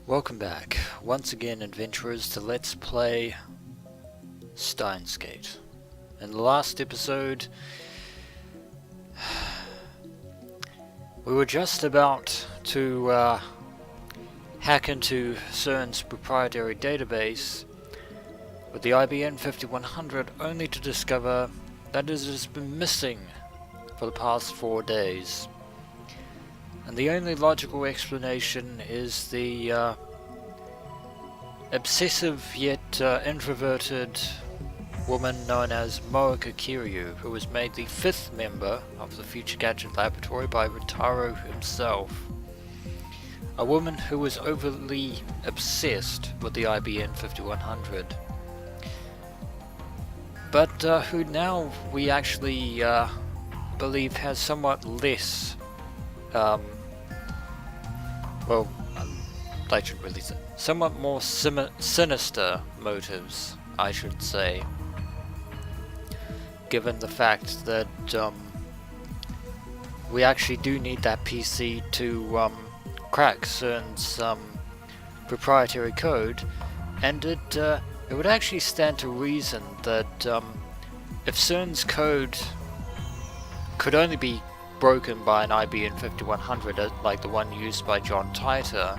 Welcome back, once again adventurers, to Let's Play Steins. In the last episode, we were just about to hack into CERN's proprietary database with the IBN 5100, only to discover that it has been missing for the past 4 days. And the only logical explanation is the obsessive yet introverted woman known as Moeka who was made the 5th member of the Future Gadget Laboratory by Rintaro himself. A woman who was overly obsessed with the IBN 5100. But who now we actually believe has somewhat less I should really say, somewhat more sinister motives, I should say, given the fact that we actually do need that PC to crack CERN's proprietary code, and it would actually stand to reason that if CERN's code could only be broken by an IBN 5100 like the one used by John Titor,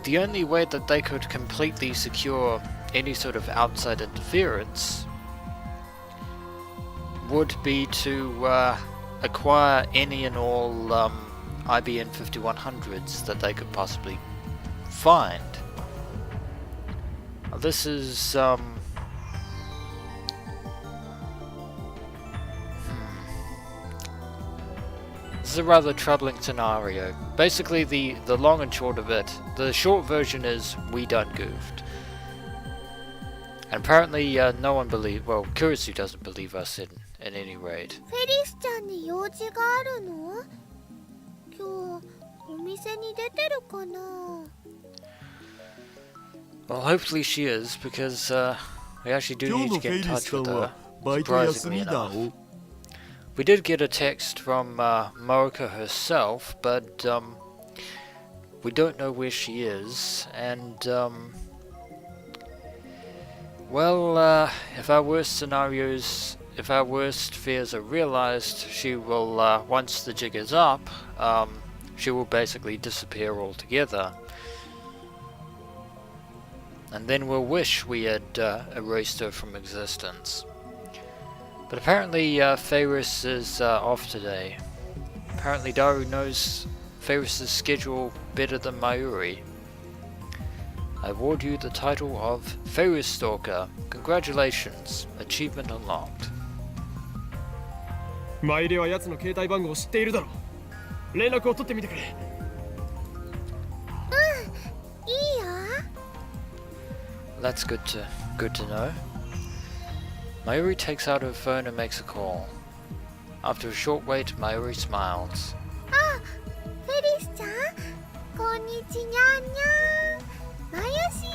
the only way that they could completely secure any sort of outside interference would be to acquire any and all IBN 5100s that they could possibly find. This is This is a rather troubling scenario. Basically, the long and short of it, the short version is we done goofed. And apparently no one believes, well, Kurisu doesn't believe us in any rate. Faris-chanに用事があるの? 今日お店に出てるかな? Well, hopefully she is, because we actually do need to get in touch with her, surprisingly enough. We did get a text from Moeka herself, but we don't know where she is, and well, if our worst fears are realized, she will, once the jig is up, she will basically disappear altogether. And then we'll wish we had erased her from existence. But apparently Faris is off today. Apparently Daru knows Faris' schedule better than Mayuri. I award you the title of Faris Stalker. Congratulations, achievement unlocked. マイレは奴の携帯番号を知っているだろう。連絡を取ってみてくれ。いいよ。 That's good to know. Mayuri takes out her phone and makes a call. After a short wait, Mayuri smiles. Ah, Faris-chan, konnichi nya nya. Mayashi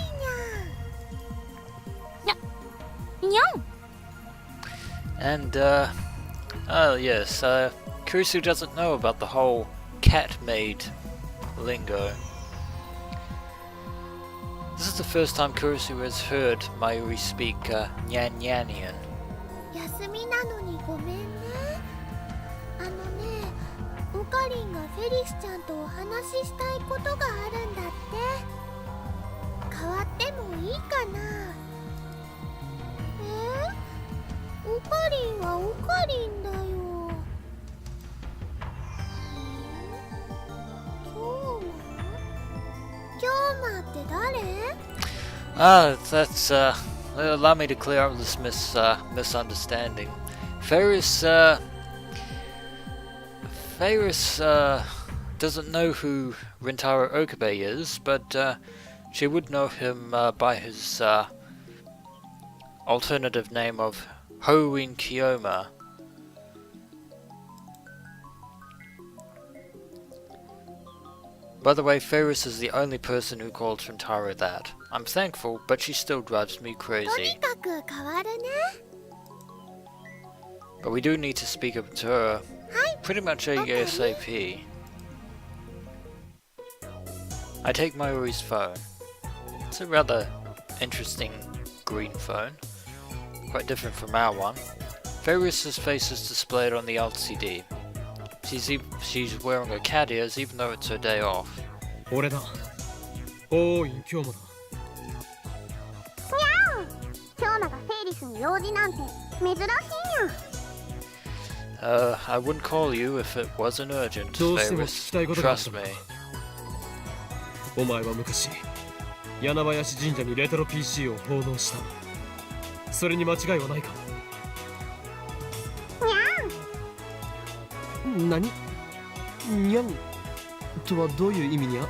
nya. Nya. And oh yes, Kurisu doesn't know about the whole cat-maid lingo. This is the first time Kurisu has heard Mayuri speak Nyanyanian. 休みなのにごめんね。オカリンがフェリスちゃんとお話ししたいことがあるんだって。変わってもいいかな。オカリンはオカリンだよ。京馬って誰？ That's allow me to clear up this misunderstanding. Faris doesn't know who Rintaro Okabe is, but she would know him by his alternative name of Hoin Kiyoma. By the way, Faris is the only person who called Rintaro that. I'm thankful, but she still drives me crazy. But we do need to speak up to her pretty much ASAP. I take Mayuri's phone. It's a rather interesting green phone, quite different from our one. Faris' face is displayed on the LCD. She's wearing her cat ears even though it's her day off. 俺だ。おーい、今日もだ。今日のがフェイリスに用事なんて珍しいんや。I wouldn't call you if it wasn't urgent, どうしても聞 Faris. きたいことがある Trust んだ。 me. お前は昔、柳林神社にレトロ PC を奉納した。それに間違いはないか。何？にゃんとはどういう意味にゃ？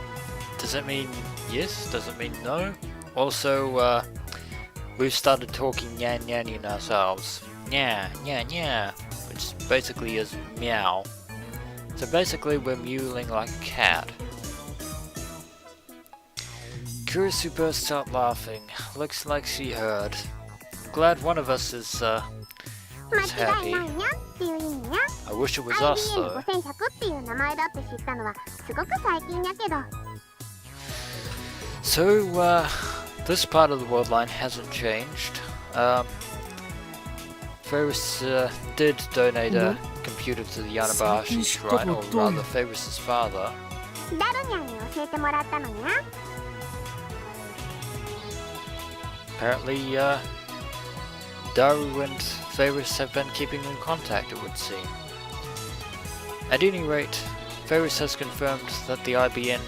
Does it mean yes? Does it mean no? Also, we've started talking nyan nyanning ourselves. Nya, nya, nya, which basically is meow. So basically we're mewling like a cat. Kurisu bursts out laughing. Looks like she heard. Glad one of us is 間 is 違い happy. ないにゃっていう意味にゃ。 I wish it was us though. IBN5100 っていう名前だって知ったのはすごく最近やけど。So, this part of the world line hasn't changed. Faris did donate a computer to the Yanabashi Shrine, or rather Faris' father. ダルニャンに教えてもらったのにゃ。 Apparently, Daru and Faris have been keeping in contact, it would seem. At any rate, Faris has confirmed that the IBN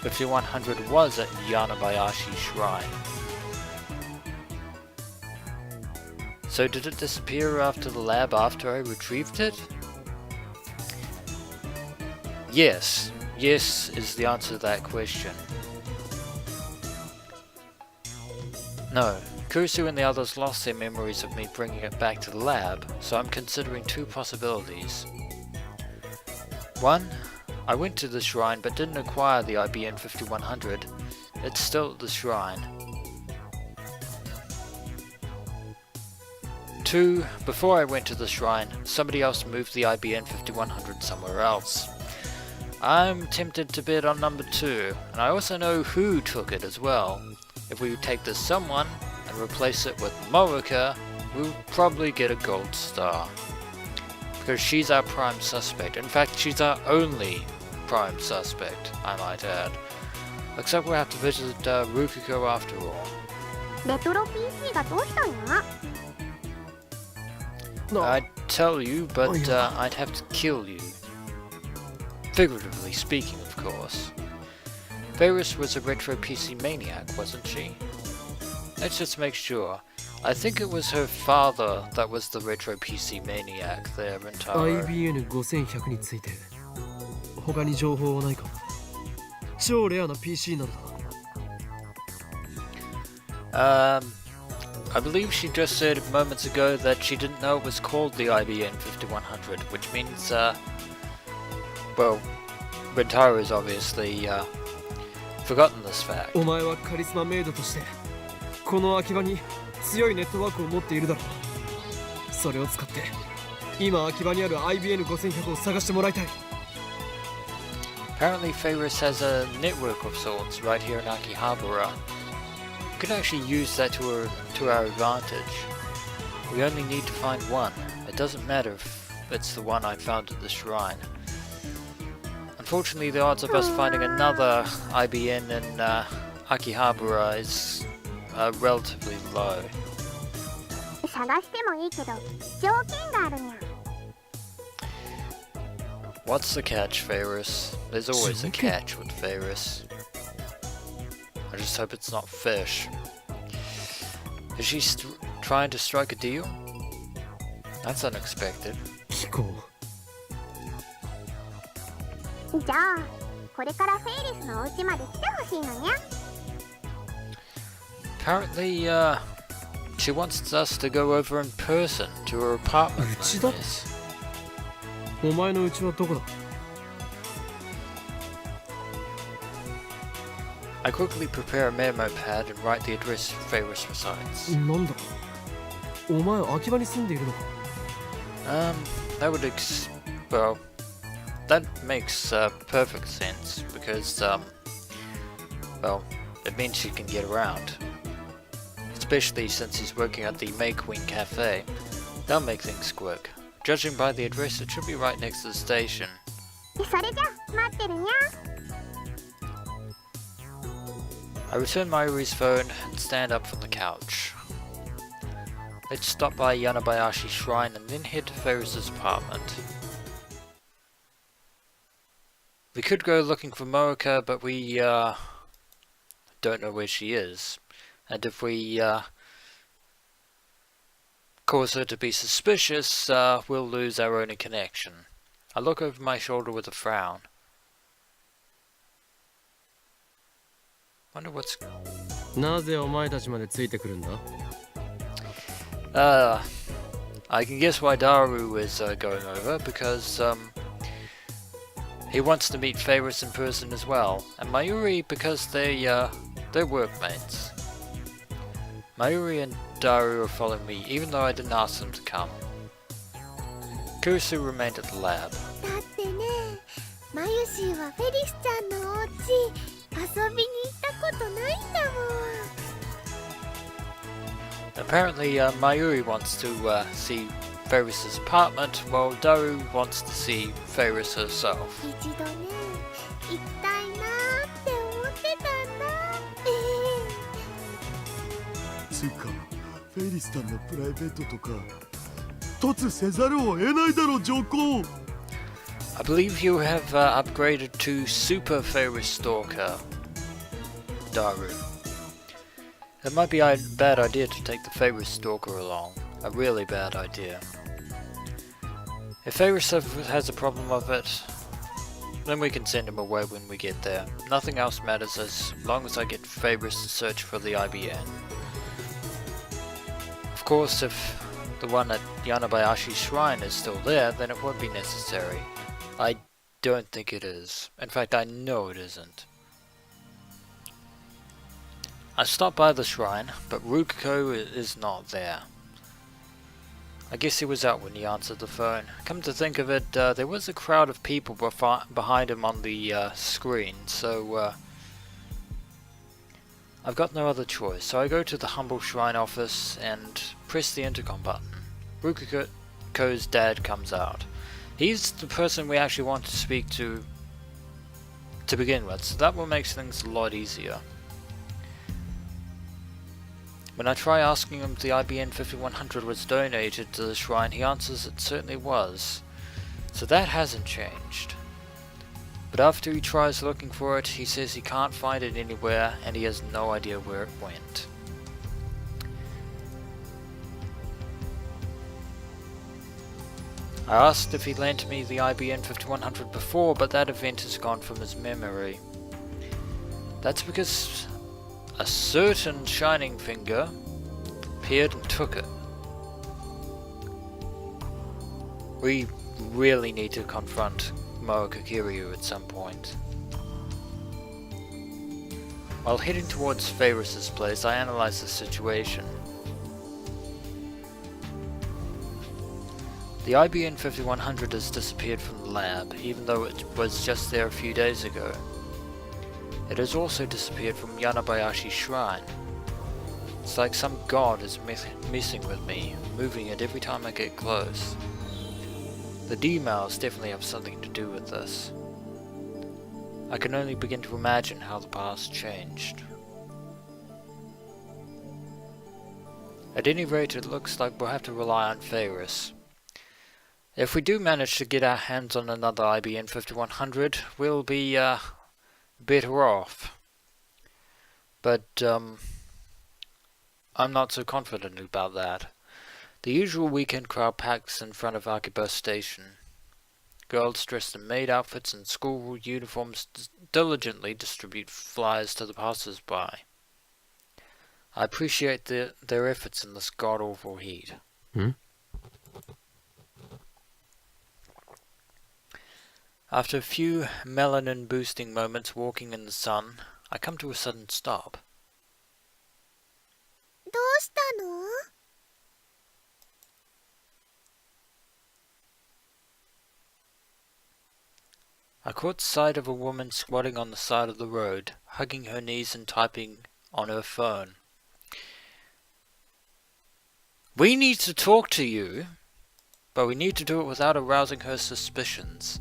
5100 was at Yanabashi Shrine. So did it disappear after the lab after I retrieved it? Yes. Yes is the answer to that question. No. Kurisu and the others lost their memories of me bringing it back to the lab, so I'm considering two possibilities. One, I went to the shrine but didn't acquire the IBN 5100. It's still at the shrine. 2. Before I went to the shrine, somebody else moved the IBN 5100 somewhere else. I'm tempted to bet on number 2, and I also know who took it as well. If we take this someone and replace it with Moeka, we'll probably get a gold star. Because she's our prime suspect. In fact, she's our only prime suspect, I might add. Except we'll have to visit Rukako after all. レトロ PC がどうしたんや？ I'd tell you, but I'd have to kill you. Figuratively speaking, of course. Faris was a retro PC maniac, wasn't she? Let's just make sure. I think it was her father that was the retro PC maniac there, Rintaro. IBN5100 について他に情報はないか？超レアな PC なのだ。I believe she just said moments ago that she didn't know it was called the IBN 5100, which means, well, Rintaro's obviously, forgotten this fact. お前はカリスマメイドとしてこの秋葉に強いネットワークを持っているだろう。それを使って今秋葉にある IBN5100 を探してもらいたい。 Apparently Faris has a network of sorts right here in Akihabara. We can actually use that to our advantage. We only need to find one. It doesn't matter if it's the one I found at the shrine. Unfortunately, the odds of us finding another IBN in Akihabara is relatively low. 探してもいいけど条件があるにゃ。 What's the catch, Faris? There's always a catch with Faris. I just hope it's not fish. Is she trying to strike a deal? That's unexpected. 聞こう。じゃあこれからフェイリスのお家まで来てほしいのにゃ。 Apparently, she wants us to go over in person to her apartment. 家だ？お前の家はどこだ？ I quickly prepare a memo pad and write the address Faris resides. なんだ？お前秋葉に住んでいるのか？ That would well, that makes perfect sense because Well, it means she can get around. Especially since he's working at the May Queen Cafe. That'll make things quick. Judging by the address, it should be right next to the station. それじゃ待ってるにゃ。 I return Mayuri's phone and stand up from the couch. Let's stop by Yanabashi Shrine and then head to Faris' apartment. We could go looking for Moeka, but we don't know where she is. And if we cause her to be suspicious, we'll lose our only connection. I look over my shoulder with a frown. Wonder what's... なぜお前たちまでついてくるんだ? I can guess why Daru is going over, because he wants to meet Faris in person as well, and Mayuri because they're workmates. Mayuri and Daru are following me, even though I didn't ask them to come. Kurisu remained at the lab. だってね、マユシーはフェリスちゃんのお家遊びに行ったことないんだもん。 Apparently, Mayuri wants to see Faris' apartment, while Daru wants to see Faris herself. 一度ね、行きたいなーって思ってたんだ。つうか、フェリスさんのプライベートとか突せざるを得ないだろ、上皇。 I believe you have upgraded to Super Faris Stalker, Daru. It might be a bad idea to take the Faris Stalker along. A really bad idea. If Faris has a problem of it, then we can send him away when we get there. Nothing else matters as long as I get Faris to search for the IBN. Of course, if the one at Yanabashi Shrine is still there, then it won't be necessary. I don't think it is. In fact, I know it isn't. I stopped by the shrine, but Rukako is not there. I guess he was out when he answered the phone. Come to think of it, there was a crowd of people behind him on the screen, so I've got no other choice. So I go to the humble shrine office and press the intercom button. Rukako's dad comes out. He's the person we actually want to speak to begin with, so that will make things a lot easier. When I try asking him if the IBN 5100 was donated to the shrine, he answers it certainly was. So that hasn't changed. But after he tries looking for it, he says he can't find it anywhere and he has no idea where it went. I asked if he lent me the IBN 5100 before, but that event has gone from his memory. That's because a certain shining finger appeared and took it. We really need to confront Moeka Kiryu at some point. While heading towards Faris' place, I analyze the situation. The IBN 5100 has disappeared from the lab, even though it was just there a few days ago. It has also disappeared from Yanabashi Shrine. It's like some god is messing with me, moving it every time I get close. The D-mails definitely have something to do with this. I can only begin to imagine how the past changed. At any rate, it looks like we'll have to rely on Faris. If we do manage to get our hands on another IBN 5100, we'll be better off. But I'm not so confident about that. The usual weekend crowd packs in front of Akiba station. Girls dressed in maid outfits and school uniforms diligently distribute flyers to the passers-by. I appreciate their efforts in this god-awful heat. After a few melanin-boosting moments walking in the sun, I come to a sudden stop. どうしたの? I caught sight of a woman squatting on the side of the road, hugging her knees and typing on her phone. We need to talk to you, but we need to do it without arousing her suspicions.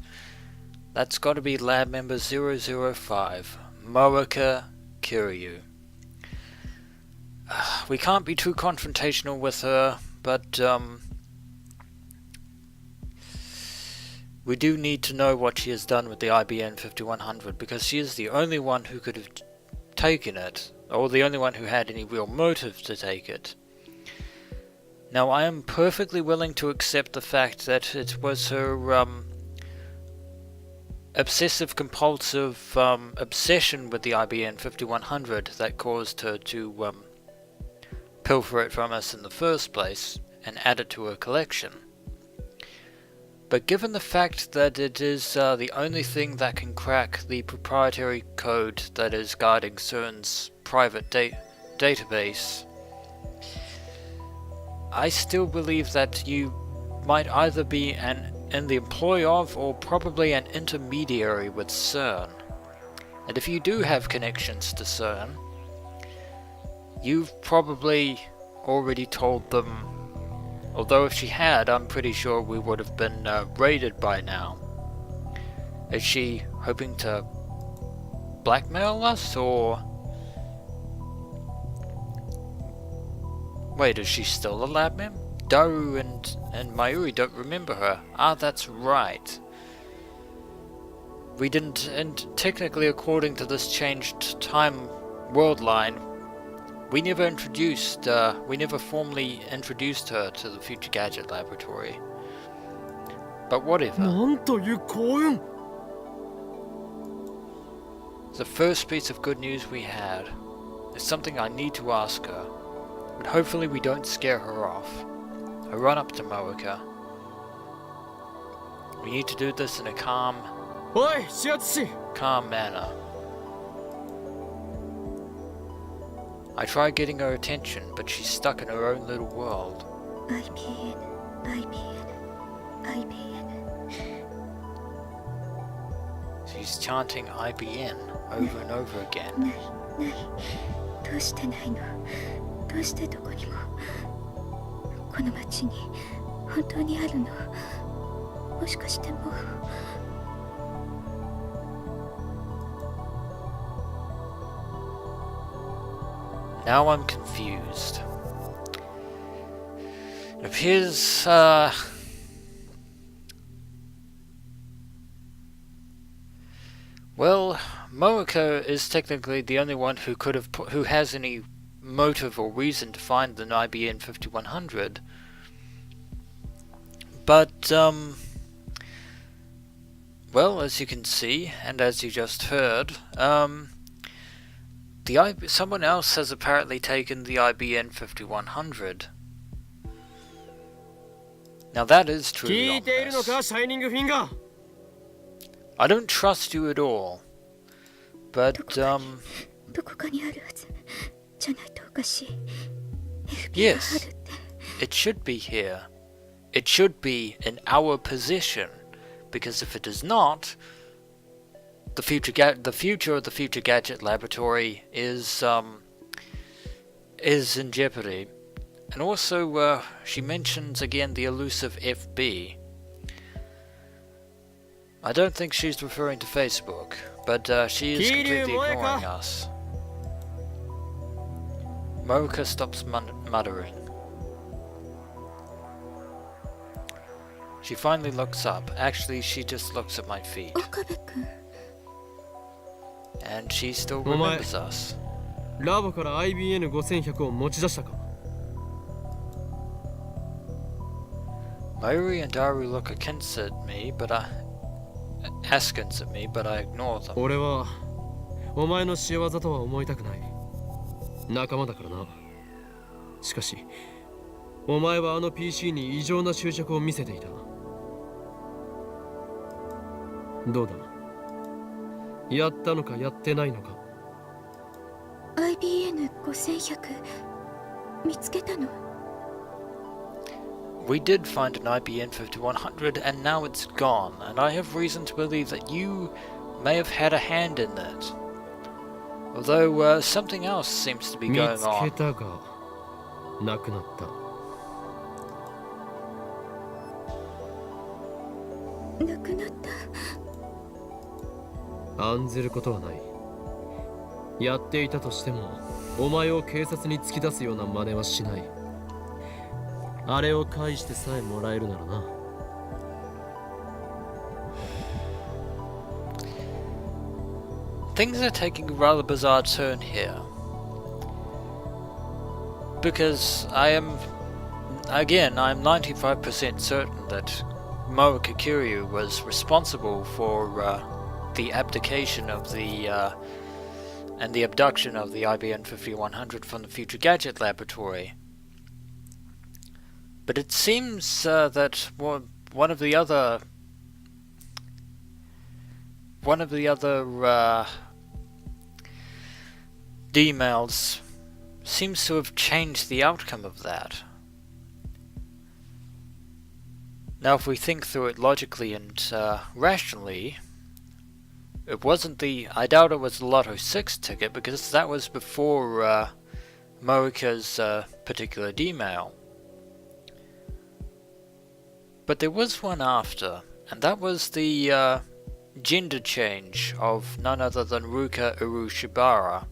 That's got to be lab member 005, Moeka Kiryu. We can't be too confrontational with her, but we do need to know what she has done with the IBN 5100, because she is the only one who could have taken it, or the only one who had any real motive to take it. Now, I am perfectly willing to accept the fact that it was her obsessive-compulsive obsession with the IBN 5100 that caused her to pilfer it from us in the first place and add it to her collection. But given the fact that it is the only thing that can crack the proprietary code that is guarding CERN's private database, I still believe that you might either be in the employ of, or probably an intermediary with CERN. And if you do have connections to CERN, you've probably already told them, although if she had, I'm pretty sure we would have been raided by now. Is she hoping to blackmail us, or... Wait, is she still a lab mem? Daru and Mayuri don't remember her. Ah, that's right. We didn't, and technically according to this changed time world line, we never formally introduced her to the Future Gadget Laboratory. But whatever. The first piece of good news we had is something I need to ask her, but hopefully we don't scare her off. I run up to Moeka. We need to do this in a calm manner. I try getting her attention, but she's stuck in her own little world. She's chanting IBN over and over again. Now I'm confused. It appears, well, Moeka is technically the only one who has any motive or reason to find the IBN 5100. But, well, as you can see, and as you just heard, someone else has apparently taken the IBN 5100. Now that is truly ominous. I don't trust you at all, but yes, it should be here. It should be in our possession, because if it is not, the future of the Future Gadget Laboratory is in jeopardy. And also, she mentions again the elusive FB. I don't think she's referring to Facebook, but she is completely ignoring us. Moeka stops muttering. She finally looks up. Actually, she just looks at my feet. And she still remembers us. ラボから IBN 5100を持ち出したか Mayuri and Daru look askance at me, but I ignore them. 俺はお前の仕業とは思いたくない。仲間だからな。しかし、お前はあの PC に異常な執着を見せていた。どうだ？やったのかやってないのか。IBN 5100見つけたの？ We did find an IBN 5100 and now it's gone, and I have reason to believe that you may have had a hand in that. Although something else seems to be 見 going つけ on. たがなくなった。なくなった。案ずることはない。やっていたとしてもお前を警察に突き出すような真似はしない。あれを返してさえもらえるならな。Things are taking a rather bizarre turn here. Because I'm 95% certain that Moeka Kiryu was responsible for the abdication of the and the abduction of the IBM 5100 from the Future Gadget Laboratory. But it seems that one of the other D-mails seems to have changed the outcome of that. Now, if we think through it logically and rationally, it wasn't I doubt it was the Lotto 6 ticket, because that was before Moeka's particular D-mail. But there was one after, and that was the gender change of none other than Ruka Urushibara,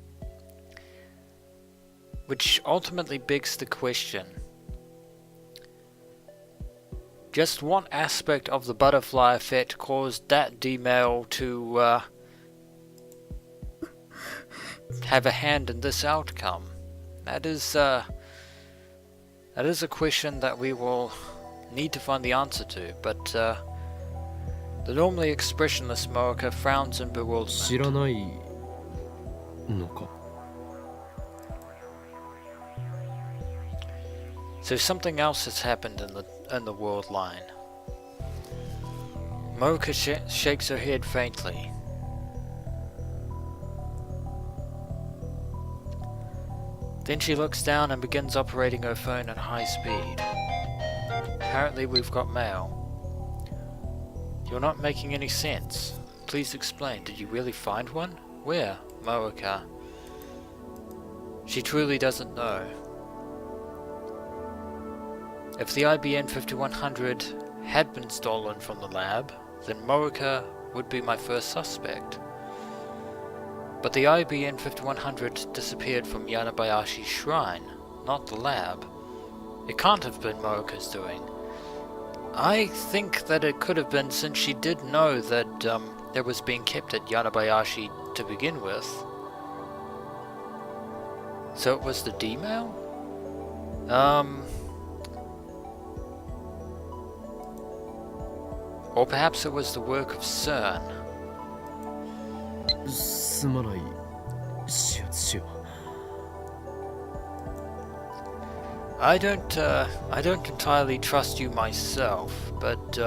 which ultimately begs the question, just what aspect of the butterfly effect caused that D-mail to have a hand in this outcome? That is a question that we will need to find the answer to, but the normally expressionless Moeka frowns in 知ら bewilderment. ないのか。 So something else has happened in the world line. Moeka shakes her head faintly. Then she looks down and begins operating her phone at high speed. Apparently we've got mail. You're not making any sense. Please explain. Did you really find one? Where? Moeka. She truly doesn't know. If the IBM 5100 had been stolen from the lab, then Moeka would be my first suspect. But the IBM 5100 disappeared from Yanabashi Shrine, not the lab. It can't have been Moeka's doing. I think that it could have been, since she did know that it was being kept at Yanabayashi to begin with. So it was the D-mail? Or perhaps it was the work of CERN. すまない。手術しよう。 I don't entirely trust you myself, but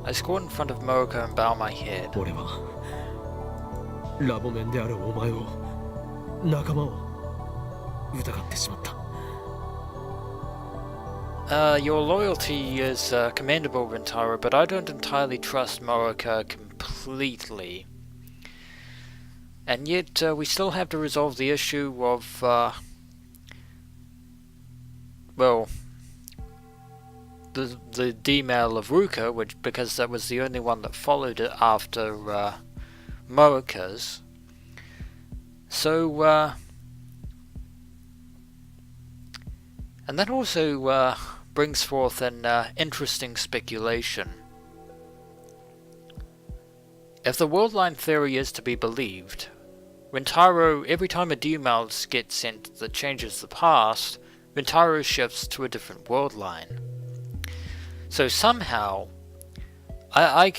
I squat in front of Moeka and bow my head. 俺はラボメンであるお前を、仲間を疑ってしまった。 Your loyalty is commendable, Rintaro, but I don't entirely trust Moeka completely. And yet, we still have to resolve the issue of, well, the D-mail of Ruka, because that was the only one that followed it after Moeka's. So, and that also brings forth an interesting speculation. If the world line theory is to be believed, Rintaro, every time a D-mail gets sent that changes the past, Rintaro shifts to a different world line. So somehow, I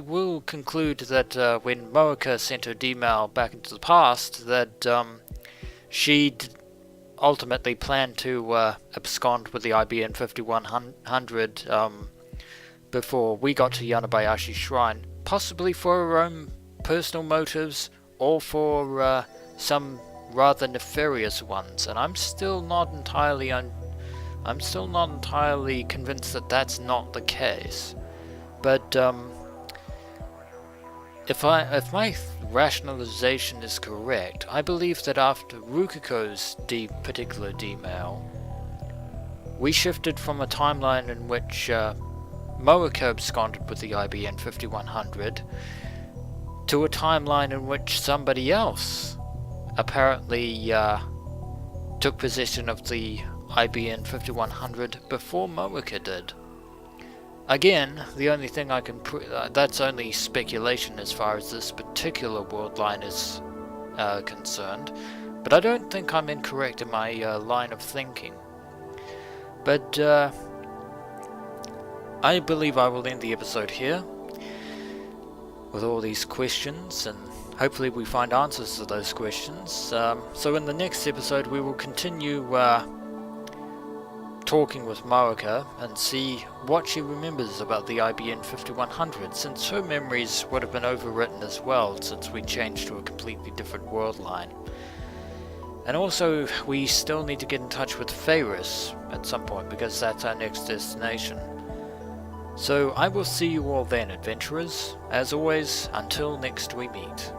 will conclude that when Moeka sent her D-mail back into the past, that she ultimately planned to abscond with the IBM 5100 before we got to Yanabashi Shrine, possibly for her own personal motives or for some rather nefarious ones. And I'm still not entirely convinced that that's not the case. But If my rationalization is correct, I believe that after Rukako's particular demail, we shifted from a timeline in which Moeka absconded with the IBN 5100 to a timeline in which somebody else apparently took possession of the IBN 5100 before Moeka did. Again, the only thing I can that's only speculation as far as this particular world line is concerned, but I don't think I'm incorrect in my line of thinking. But I believe I will end the episode here with all these questions, and hopefully we find answers to those questions. So in the next episode we will continue talking with Moeka and see what she remembers about the IBN 5100, since her memories would have been overwritten as well since we changed to a completely different world line. And also we still need to get in touch with Faris at some point, because that's our next destination. So I will see you all then, adventurers. As always, until next we meet.